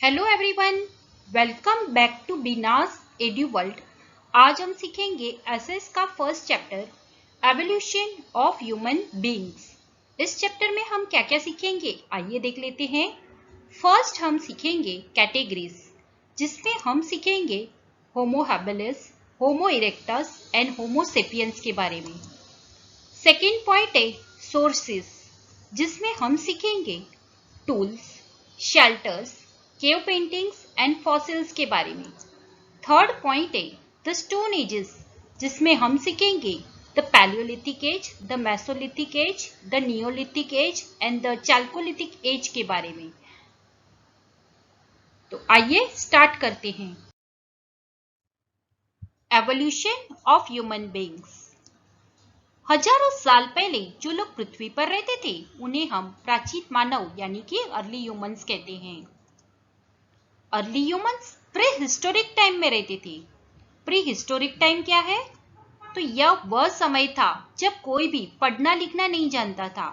Hello everyone, welcome back to Beena's edu world. आज हम सीखेंगे एसएस का first chapter evolution of human beings. इस चैप्टर में हम क्या क्या सीखेंगे आइए देख लेते हैं। फर्स्ट हम सीखेंगे कैटेगरीज, जिसमें हम सीखेंगे homo habilis, homo erectus and homo sapiens के बारे में। सेकेंड पॉइंट है सोर्सेस, जिसमें हम सीखेंगे tools, shelters, cave paintings and fossils के बारे में। थर्ड पॉइंट है द स्टोन एजेस, जिसमें हम सीखेंगे the palaeolithic age, the mesolithic age, the neolithic age and the chalcolithic age के बारे में। तो आइए स्टार्ट करते हैं। Evolution of human beings. हजारों साल पहले जो लोग पृथ्वी पर रहते थे उन्हें हम प्राचीन मानव यानी कि अर्ली ह्यूमंस कहते हैं। Early humans pre historic time में रहते थे। प्री हिस्टोरिक टाइम क्या है? तो यह वह समय था जब कोई भी पढ़ना लिखना नहीं जानता था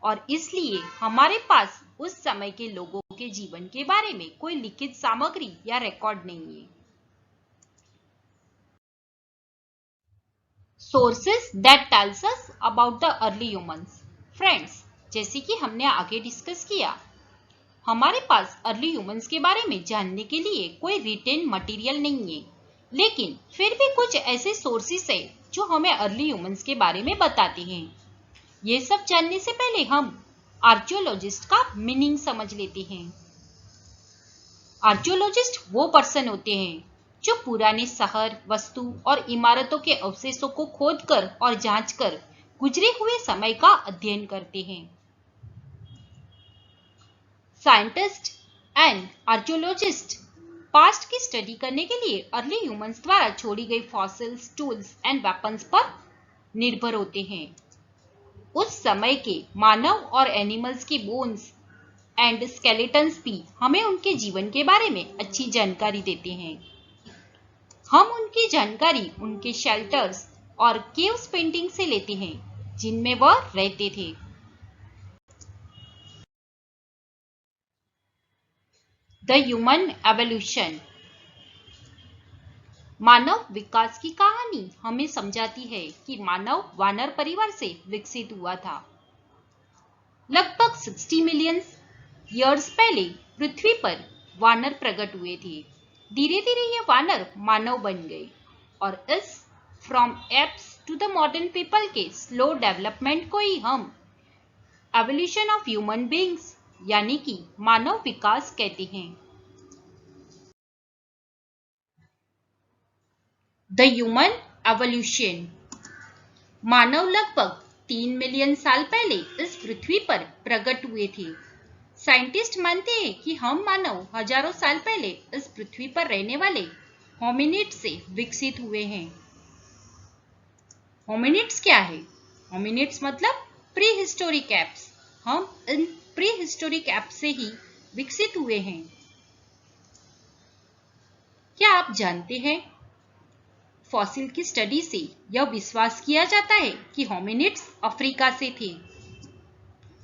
और इसलिए हमारे पास उस समय के लोगों के जीवन के बारे में कोई लिखित सामग्री या रिकॉर्ड नहीं है। Sources that tells us about the early humans. Friends, जैसे कि हमने आगे डिस्कस किया, हमारे पास अर्ली ह्यूमंस के बारे में जानने के लिए कोई रिटेन मटेरियल नहीं है, लेकिन फिर भी कुछ ऐसे सोर्सेस है जो हमें अर्ली ह्यूमंस के बारे में बताते हैं। ये सब जानने से पहले हम आर्कियोलॉजिस्ट का मीनिंग समझ लेते हैं। आर्कियोलॉजिस्ट वो पर्सन होते हैं जो पुराने शहर, वस्तु और इमारतों के अवशेषों को खोदकर और जांचकर गुजरे हुए समय का अध्ययन करते हैं। साइंटिस्ट एंड आर्कियोलॉजिस्ट पास्ट की स्टडी करने के लिए अर्ली ह्यूमंस द्वारा छोड़ी गई फॉसिल्स, टूल्स एंड वेपन्स पर निर्भर होते हैं। उस समय के मानव और एनिमल्स की बोन्स एंड स्केलेटन्स भी हमें उनके जीवन के बारे में अच्छी जानकारी देते हैं। हम उनकी जानकारी उनके शेल्टर्स और केव्स पेंटिंग से लेते हैं जिनमें वह रहते थे। The human evolution. मानव विकास की कहानी हमें समझाती है कि मानव वानर परिवार से विकसित हुआ था। लगभग 60 मिलियन ईयर्स पहले पृथ्वी पर वानर प्रकट हुए थे। धीरे धीरे ये वानर मानव बन गए और इस from apes to the modern people के स्लो डेवलपमेंट को ही हम एवोल्यूशन ऑफ ह्यूमन बीइंग्स यानी कि मानव विकास कहते हैं। The human evolution. मानव लगभग 3 मिलियन साल पहले इस पृथ्वी पर प्रकट हुए थे। साइंटिस्ट मानते हैं कि हम मानव हजारों साल पहले इस पृथ्वी पर रहने वाले होमिनिड्स से विकसित हुए हैं। होमिनिड्स क्या है? होमिनिड्स मतलब प्री हिस्टोरिक एप्स। हम इन प्री हिस्टोरिक एप्स से ही विकसित हुए हैं। क्या आप जानते हैं, फॉसिल की स्टडी से यह विश्वास किया जाता है कि होमिनिड्स अफ्रीका से थे।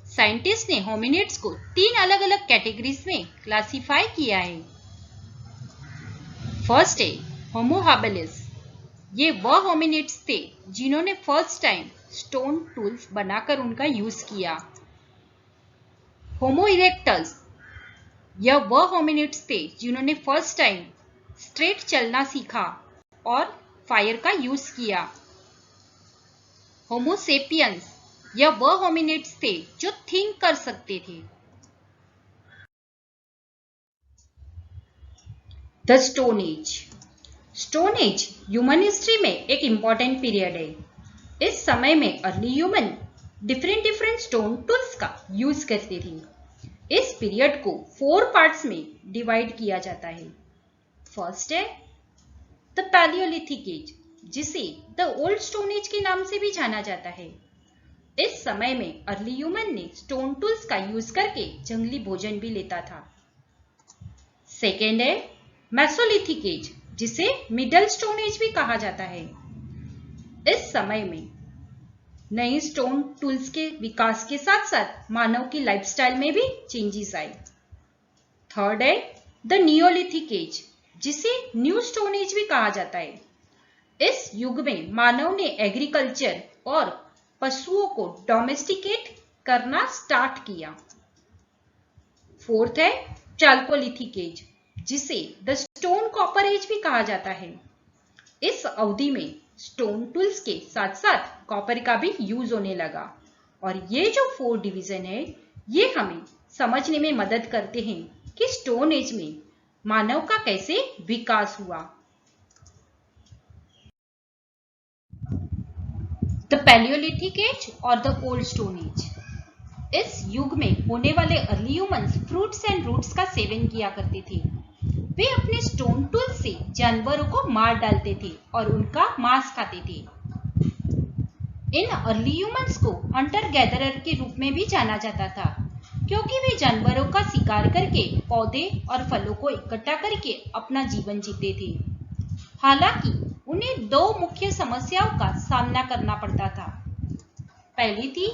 साइंटिस्ट ने होमिनिड्स को 3 अलग अलग कैटेगरीज में क्लासिफाई किया है। फर्स्ट है होमो हैबिलिस। ये वह होमिनिड्स थे जिन्होंने फर्स्ट टाइम स्टोन टूल्स बनाकर उनका यूज किया। होमो इरेक्टस, यह वह होमिनिड्स थे जिन्होंने फर्स्ट टाइम स्ट्रेट चलना सीखा और फायर का यूज किया। होमो सेपियंस, यह वह होमिनिड्स थे जो थिंक कर सकते थे। The stone age. Stone age human history में एक इंपॉर्टेंट पीरियड है। इस समय में early human different stone tools का यूज करते थे। इस पीरियड को 4 पार्ट्स में डिवाइड किया जाता है। फर्स्ट है द पैलियोलिथिक एज, जिसे द ओल्ड स्टोन एज के नाम से भी जाना जाता है। इस समय में अर्ली ह्यूमन ने स्टोन टूल्स का यूज करके जंगली भोजन भी लेता था। सेकेंड है मेसोलिथिक एज, जिसे मिडल स्टोन एज भी कहा जाता है। इस समय में नए स्टोन टूल्स के विकास के साथ साथ मानव की लाइफस्टाइल में भी चेंजेस आए। थर्ड है द नियोलिथिक एज, जिसे न्यू स्टोन एज भी कहा जाता है। इस युग में मानव ने एग्रीकल्चर और पशुओं को डोमेस्टिकेट करना स्टार्ट किया। फोर्थ है चाल्कोलिथिक एज, जिसे द स्टोन कॉपर एज भी कहा जाता है। इस अवधि में स्टोन टूल्स के साथ साथ कॉपर का भी यूज होने लगा। और ये जो 4 डिवीजन है, ये हमें समझने में मदद करते हैं कि स्टोन एज में मानव का कैसे विकास हुआ। द पैलियोलिथिक एज और द ओल्ड स्टोन एज। इस युग में होने वाले early humans fruits and roots का सेवन किया करते थे। वे अपने स्टोन टूल से जानवरों को मार डालते थे और उनका मांस खाते थे। इन अर्ली ह्यूमंस को हंटर गैदरर के रूप में भी जाना जाता था, क्योंकि वे जानवरों का शिकार करके पौधे और फलों को इकट्ठा करके अपना जीवन जीते थे। हालांकि उन्हें 2 मुख्य समस्याओं का सामना करना पड़ता था। पहली थी,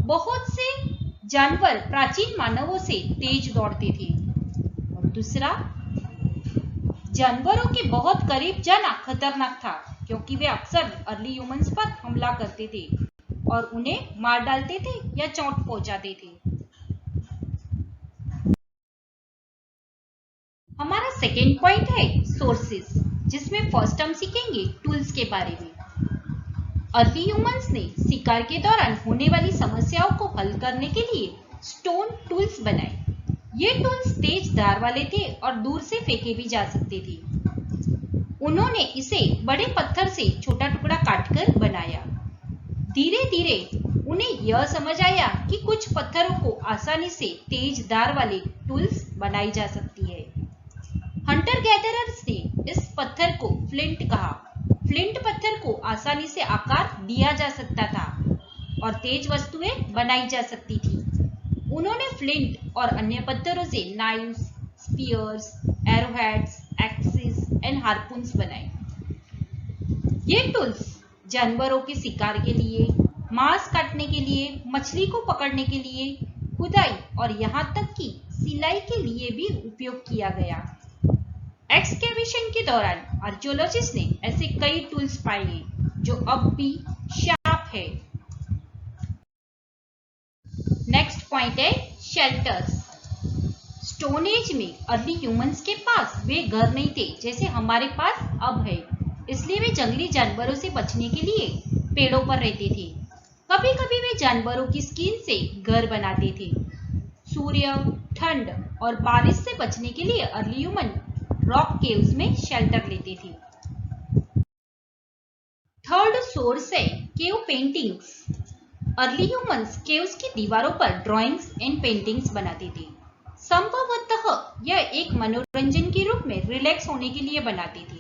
बहुत से जानवर प्राचीन मानवों से तेज दौड़ते थे, और दूसरा, जानवरों के बहुत करीब जाना खतरनाक था, क्योंकि वे अक्सर अर्ली ह्यूमंस पर हमला करते थे और उन्हें मार डालते थे या चोट पहुंचाते थे। हमारा सेकेंड पॉइंट है सोर्सेस, जिसमें फर्स्ट हम सीखेंगे टूल्स के बारे में। अर्ली ह्यूमंस ने शिकार के दौरान होने वाली समस्याओं को हल करने के लिए स्टोन टूल्स बनाए। ये टूल्स तेज धार वाले थे और दूर से फेंके भी जा सकते थे। उन्होंने इसे बड़े पत्थर से छोटा टुकड़ा काटकर बनाया। धीरे धीरे उन्हें यह समझ आया कि कुछ पत्थरों को आसानी से तेज धार वाले टूल्स बनाई जा सकती है। हंटर गैदरर्स ने इस पत्थर को फ्लिंट कहा। फ्लिंट पत्थर को आसानी से आकार दिया जा सकता था और तेज वस्तुएं बनाई जा सकती थी। उन्होंने फ्लिंट और अन्य पत्थरों से knives, spears, arrowheads, axes and harpoons बनाए। ये टूल्स जानवरों के शिकार के लिए, मांस काटने के लिए, मछली को पकड़ने के लिए, खुदाई और यहाँ तक कि सिलाई के लिए भी उपयोग किया गया। एक्सकेवेशन के दौरान आर्कियोलॉजिस्ट ने ऐसे कई टूल्स पाए हैं जो अब भी शार्प है। नेक्स्ट पॉइंट है शेल्टर्स। स्टोन एज में अर्ली ह्यूमंस के पास वे घर नहीं थे जैसे हमारे पास अब है, इसलिए वे जंगली जानवरों से बचने के लिए पेड़ों पर रहते थे। कभी कभी वे जानवरों की स्किन से घर बनाते थे। सूर्य, ठंड और बारिश से बचने के लिए अर्ली ह्यूमन रॉक केव्स में शेल्टर लेते थे। थर्ड सोर्स है cave paintings. Early humans caves की दीवारों पर ड्राइंग्स एंड पेंटिंग्स बनाते थे। संभवतः यह एक मनोरंजन के रूप में रिलैक्स होने के लिए बनाते थे।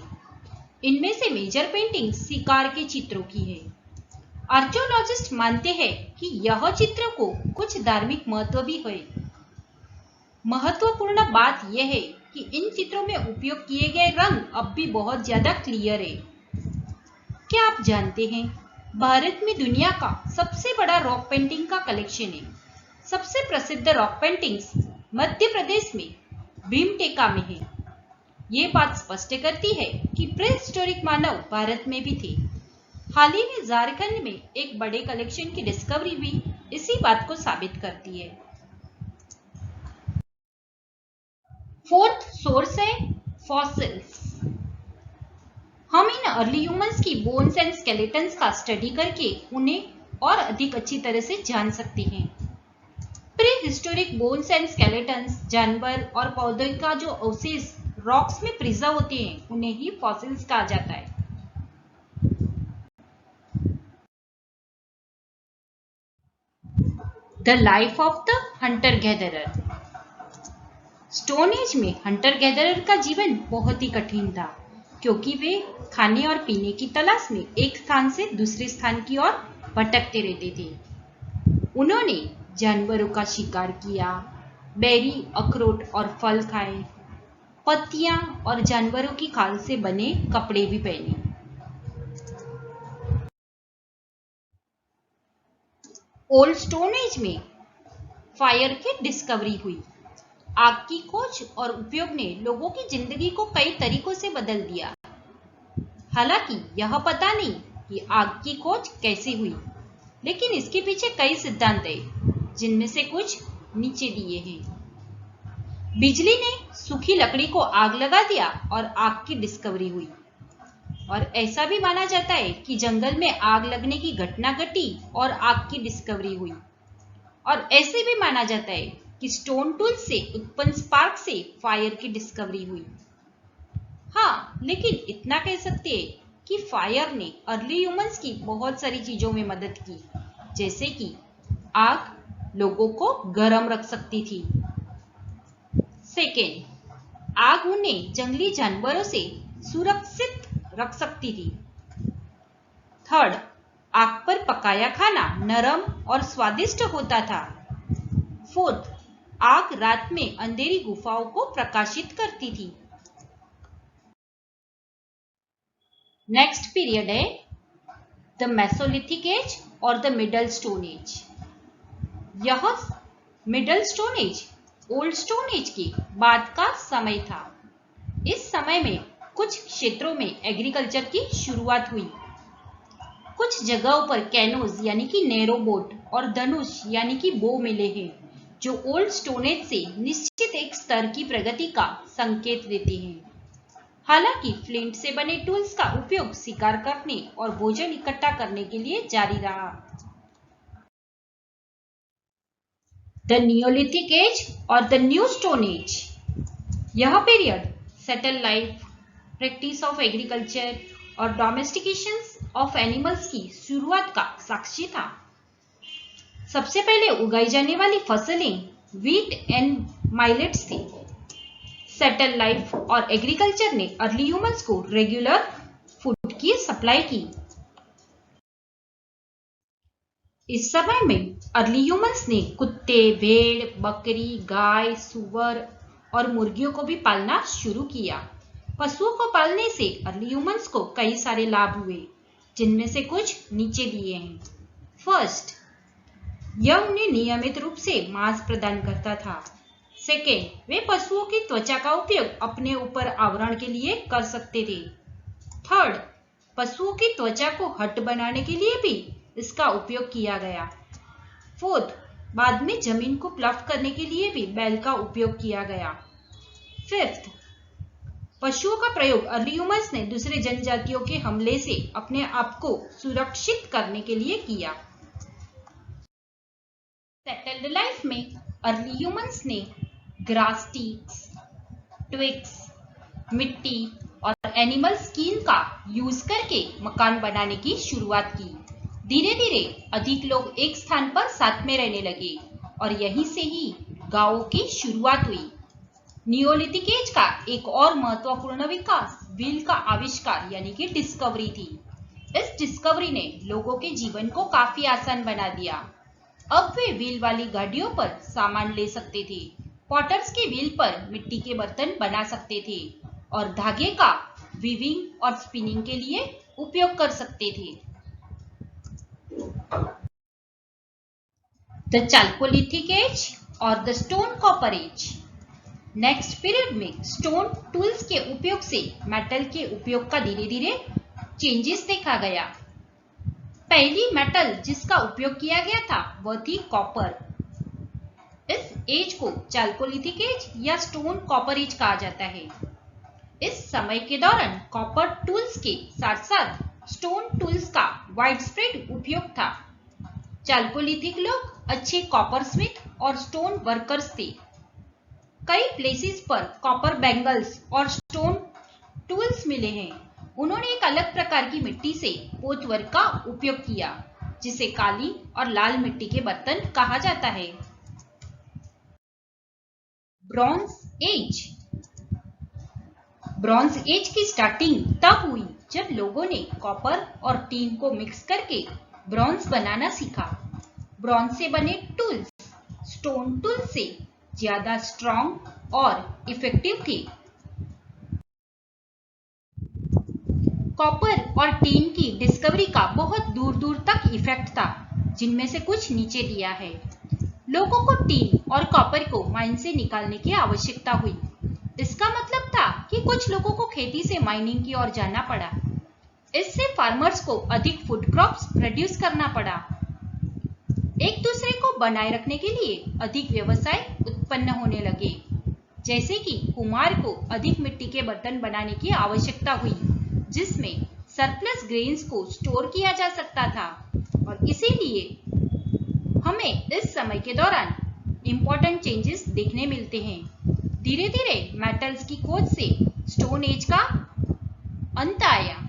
इनमें से मेजर पेंटिंग्स शिकार के चित्रों की है। आर्कियोलॉजिस्ट मानते हैं कि यह चित्र को कुछ धार्मिक महत्व भी है। महत्वपूर्ण बात यह है कि इन चित्रों में उपयोग किए गए रंग अब भी बहुत ज्यादा क्लियर है। क्या आप जानते हैं, भारत में दुनिया का सबसे बड़ा रॉक पेंटिंग का कलेक्शन है। सबसे प्रसिद्ध रॉक पेंटिंग्स मध्य प्रदेश में भीमटेका में है। ये बात स्पष्ट करती है कि प्रीहिस्टोरिक मानव भारत में भी थे। हाल ही में झारखंड में एक बड़े कलेक्शन की डिस्कवरी भी इसी बात को साबित करती है। फोर्थ सोर्स है फॉसिल्स। हम इन अर्ली ह्यूमंस की बोन्स एंड स्केलेटन्स का स्टडी करके उन्हें और अधिक अच्छी तरह से जान सकते हैं। Pre historic bones and skeletons जानवर और पौधों का जो अवशेष रॉक्स में प्रिजर्व होते हैं, उन्हें ही फॉसिल्स कहा जाता है। The life of the Hunter gatherer. Stone age में हंटर गैदरर का जीवन बहुत ही कठिन था, क्योंकि वे खाने और पीने की तलाश में एक स्थान से दूसरे स्थान की ओर भटकते रहते थे। उन्होंने जानवरों का शिकार किया, बेरी, अखरोट और फल खाए, पत्तियां और जानवरों की खाल से बने कपड़े भी पहने। ओल्ड स्टोन एज में फायर की डिस्कवरी हुई। आग की खोज और उपयोग ने लोगों की जिंदगी को कई तरीकों से बदल दिया। हालांकि यह पता नहीं कि आग की खोज कैसे हुई, लेकिन इसके पीछे कई सिद्धांत हैं, जिनमें से कुछ नीचे दिए हैं। बिजली ने सूखी लकड़ी को आग लगा दिया और आग की डिस्कवरी हुई। और ऐसा भी माना जाता है कि जंगल में आग लगने की घटना घटी और आग की डिस्कवरी हुई। और ऐसे भी माना जाता है कि स्टोन टूल से उत्पन्न स्पार्क से फायर की डिस्कवरी हुई। हाँ, लेकिन इतना कह सकते हैं कि फायर ने अर्ली ह्यूमंस की बहुत सारी चीजों में मदद की, जैसे कि आग लोगों को गर्म रख सकती थी। सेकेंड, आग उन्हें जंगली जानवरों से सुरक्षित रख सकती थी। थर्ड, आग पर पकाया खाना नरम और स्वादिष्ट होता था। फोर्थ, आग रात में अंधेरी गुफाओं को प्रकाशित करती थी। नेक्स्ट पीरियड है द मेसोलिथिक एज और द मिडल स्टोन एज। यह middle stone age old stone as के बाद का समय था। इस समय में कुछ क्षेत्रों में एग्रीकल्चर की शुरुआत हुई। कुछ जगहों पर कैनोज यानी कि नैरो बोट और धनुष यानी कि बो मिले हैं, जो ओल्ड स्टोन एज से निश्चित एक स्तर की प्रगति का संकेत देते हैं। हालांकि फ्लिंट से बने टूल्स का उपयोग शिकार करने और भोजन इकट्ठा करने के लिए जारी रहा। द नियोलिथिक एज और द न्यू स्टोन एज। यह period settle life, practice of agriculture और डोमेस्टिकेशन ऑफ एनिमल्स की शुरुआत का साक्षी था। सबसे पहले उगाई जाने वाली फसलें व्हीट एंड माइलेट्स थी। सेटल लाइफ और एग्रीकल्चर ने अर्ली ह्यूमंस को रेगुलर फूड की सप्लाई की। इस समय में अर्ली ह्यूमंस ने कुत्ते, भेड़, बकरी, गाय, सुअर और मुर्गियों को भी पालना शुरू किया। पशुओं को पालने से अर्ली ह्यूमंस को कई सारे लाभ हुए, जिनमें से कुछ नीचे दिए हैं। फर्स्ट, यह उन्हें नियमित रूप से मांस प्रदान करता था। सेकेंड, वे पशुओं की त्वचा का उपयोग अपने ऊपर आवरण के लिए कर सकते थे। थर्ड, पशुओं की त्वचा को हट बनाने के लिए भी इसका उपयोग किया गया। फोर्थ, बाद में जमीन को प्लफ करने के लिए भी बैल का उपयोग किया गया। फिफ्थ, पशुओं का प्रयोग अर्ली ह्यूमंस ने दूसरे जनजातियों के हमले से अपने आप को सुरक्षित करने के लिए किया। सेटल्ड लाइफ में अर्ली ह्यूमंस ने ग्रास स्टिक्स, ट्विग्स, मिट्टी और एनिमल स्किन का यूज करके मकान बनाने की शुरुआत की। धीरे धीरे अधिक लोग एक स्थान पर साथ में रहने लगे और यहीं से ही गांवों की शुरुआत हुई। नियोलिथिक एज का एक और महत्वपूर्ण विकास व्हील का आविष्कार यानी कि डिस्कवरी थी। इस डिस्कवरी ने लोगों के जीवन को काफी आसान बना दिया। अब वे व्हील वाली गाड़ियों पर सामान ले सकते थे, पॉटर्स के व्हील पर मिट्टी के बर्तन बना सकते थे और धागे का वीविंग और स्पिनिंग के लिए उपयोग कर सकते थे। द चाल्कोलिथिक एज और the stone copper age. Next period में स्टोन टूल्स के उपयोग से मेटल के उपयोग का धीरे धीरे चेंजेस देखा गया। पहली मेटल जिसका उपयोग किया गया था वह थी कॉपर। इस एज को चाल्कोलिथिक एज या स्टोन कॉपर एज कहा जाता है। इस समय के दौरान कॉपर टूल्स के साथ साथ स्टोन टूल्स का वाइड स्प्रेड उपयोग था। चाल्कोलिथिक लोग अच्छे कॉपर स्मिथ और स्टोन वर्कर्स थे। कई प्लेसेस पर कॉपर बैंगल्स और स्टोन टूल्स मिले हैं। उन्होंने एक अलग प्रकार की मिट्टी से पोत वर्क का उपयोग किया, जिसे काली और लाल मिट्टी के बर्तन कहा जाता है। Bronze age. ब्रॉन्ज एज की स्टार्टिंग तब हुई जब लोगों ने कॉपर और टीन को मिक्स करके ब्रॉन्ज बनाना सीखा। ब्रॉन्ज से बने टूल्स स्टोन टूल से ज्यादा स्ट्रॉन्ग और इफेक्टिव थे। कॉपर और टीन की डिस्कवरी का बहुत दूर दूर तक इफेक्ट था, जिनमें से कुछ नीचे दिया है। लोगों को टीन और कॉपर को माइन से निकालने की आवश्यकता हुई। इसका मतलब था कि कुछ लोगों को खेती से माइनिंग की ओर जाना पड़ा। इससे फार्मर्स को अधिक फूड क्रॉप्स प्रोड्यूस करना पड़ा। एक दूसरे को बनाए रखने के लिए अधिक व्यवसाय उत्पन्न होने लगे, जैसे कि कुम्हार को अधिक मिट्टी के बर्तन बनाने की आवश्यकता हुई, जिसमें सरप्लस ग्रेन्स को स्टोर किया जा सकता था। और इसीलिए हमें इस समय के दौरान इंपॉर्टेंट चेंजेस देखने मिलते हैं। धीरे धीरे मेटल्स की खोज से स्टोन एज का अंत आया।